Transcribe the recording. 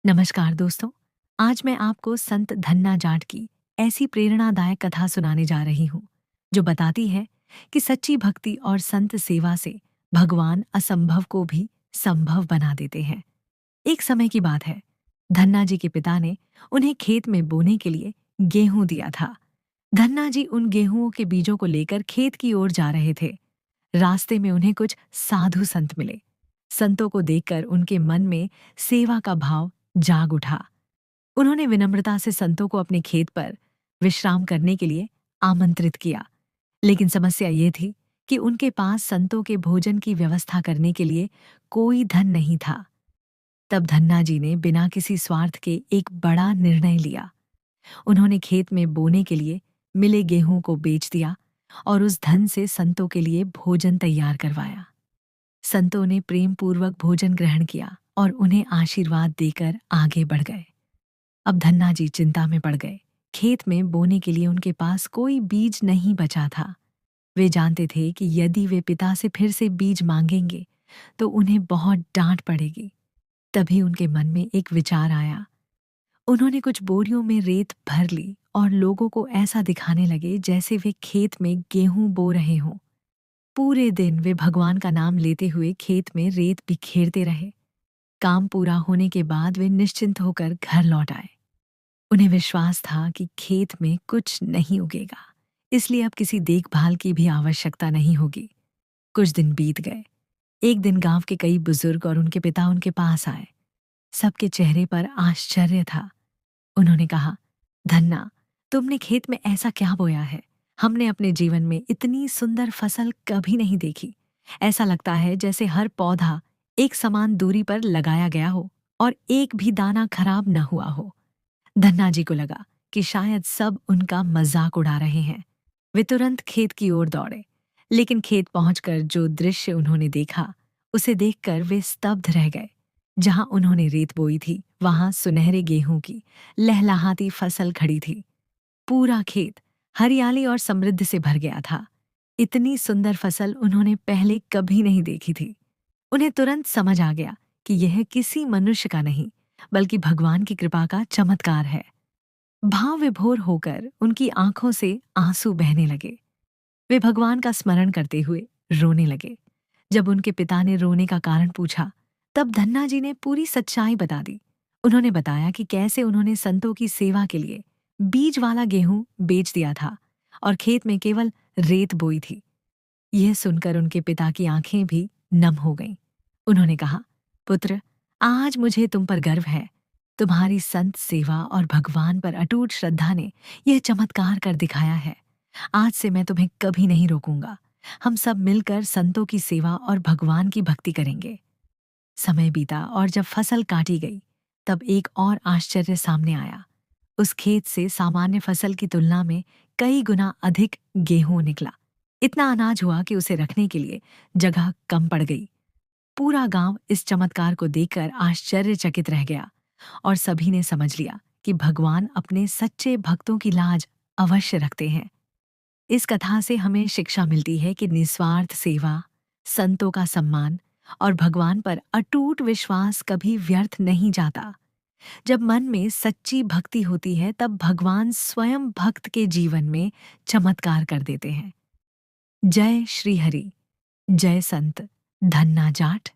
नमस्कार दोस्तों। आज मैं आपको संत धन्ना जाट की ऐसी प्रेरणादायक कथा सुनाने जा रही हूँ जो बताती है कि सच्ची भक्ति और संत सेवा से भगवान असंभव को भी संभव बना देते हैं। एक समय की बात है। धन्ना जी के पिता ने उन्हें खेत में बोने के लिए गेहूं दिया था। धन्ना जी उन गेहूं के बीजों को लेकर खेत की ओर जा रहे थे। रास्ते में उन्हें कुछ साधु संत मिले। संतों को देखकर उनके मन में सेवा का भाव जाग उठा। उन्होंने विनम्रता से संतों को अपने खेत पर विश्राम करने के लिए आमंत्रित किया। लेकिन समस्या ये थी कि उनके पास संतों के भोजन की व्यवस्था करने के लिए कोई धन नहीं था। तब धन्ना जी ने बिना किसी स्वार्थ के एक बड़ा निर्णय लिया। उन्होंने खेत में बोने के लिए मिले गेहूं को बेच दिया और उस धन से संतों के लिए भोजन तैयार करवाया। संतों ने प्रेम पूर्वक भोजन ग्रहण किया और उन्हें आशीर्वाद देकर आगे बढ़ गए। अब धन्ना जी चिंता में पड़ गए। खेत में बोने के लिए उनके पास कोई बीज नहीं बचा था। वे जानते थे कि यदि वे पिता से फिर से बीज मांगेंगे तो उन्हें बहुत डांट पड़ेगी। तभी उनके मन में एक विचार आया। उन्होंने कुछ बोरियों में रेत भर ली और लोगों को ऐसा दिखाने लगे जैसे वे खेत में गेहूं बो रहे हों। पूरे दिन वे भगवान का नाम लेते हुए खेत में रेत बिखेरते रहे। काम पूरा होने के बाद वे निश्चिंत होकर घर लौट आए। उन्हें विश्वास था कि खेत में कुछ नहीं उगेगा, इसलिए अब किसी देखभाल की भी आवश्यकता नहीं होगी। कुछ दिन बीत गए। एक दिन गांव के कई बुजुर्ग और उनके पिता उनके पास आए। सबके चेहरे पर आश्चर्य था। उन्होंने कहा, धन्ना, तुमने खेत में ऐसा क्या बोया है? हमने अपने जीवन में इतनी सुंदर फसल कभी नहीं देखी। ऐसा लगता है जैसे हर पौधा एक समान दूरी पर लगाया गया हो और एक भी दाना खराब न हुआ हो। धन्ना जी को लगा कि शायद सब उनका मजाक उड़ा रहे हैं। वे तुरंत खेत की ओर दौड़े। लेकिन खेत पहुंचकर जो दृश्य उन्होंने देखा, उसे देखकर वे स्तब्ध रह गए। जहां उन्होंने रेत बोई थी, वहां सुनहरे गेहूं की लहलहाती फसल खड़ी थी। पूरा खेत हरियाली और समृद्धि से भर गया था। इतनी सुंदर फसल उन्होंने पहले कभी नहीं देखी थी। उन्हें तुरंत समझ आ गया कि यह किसी मनुष्य का नहीं, बल्कि भगवान की कृपा का चमत्कार है। भाव विभोर होकर उनकी आंखों से आंसू बहने लगे। वे भगवान का स्मरण करते हुए रोने लगे। जब उनके पिता ने रोने का कारण पूछा, तब धन्ना जी ने पूरी सच्चाई बता दी। उन्होंने बताया कि कैसे उन्होंने संतों की सेवा के लिए बीज वाला गेहूं बेच दिया था और खेत में केवल रेत बोई थी। यह सुनकर उनके पिता की आंखें भी नम हो गईं। उन्होंने कहा, पुत्र, आज मुझे तुम पर गर्व है। तुम्हारी संत सेवा और भगवान पर अटूट श्रद्धा ने यह चमत्कार कर दिखाया है। आज से मैं तुम्हें कभी नहीं रोकूंगा। हम सब मिलकर संतों की सेवा और भगवान की भक्ति करेंगे। समय बीता और जब फसल काटी गई, तब एक और आश्चर्य सामने आया। उस खेत से सामान्य फसल की तुलना में कई गुना अधिक गेहूं निकला। इतना अनाज हुआ कि उसे रखने के लिए जगह कम पड़ गई। पूरा गांव इस चमत्कार को देखकर आश्चर्यचकित रह गया और सभी ने समझ लिया कि भगवान अपने सच्चे भक्तों की लाज अवश्य रखते हैं। इस कथा से हमें शिक्षा मिलती है कि निस्वार्थ सेवा, संतों का सम्मान और भगवान पर अटूट विश्वास कभी व्यर्थ नहीं जाता। जब मन में सच्ची भक्ति होती है, तब भगवान स्वयं भक्त के जीवन में चमत्कार कर देते हैं। जय श्री हरि। जय संत धन्ना जाट।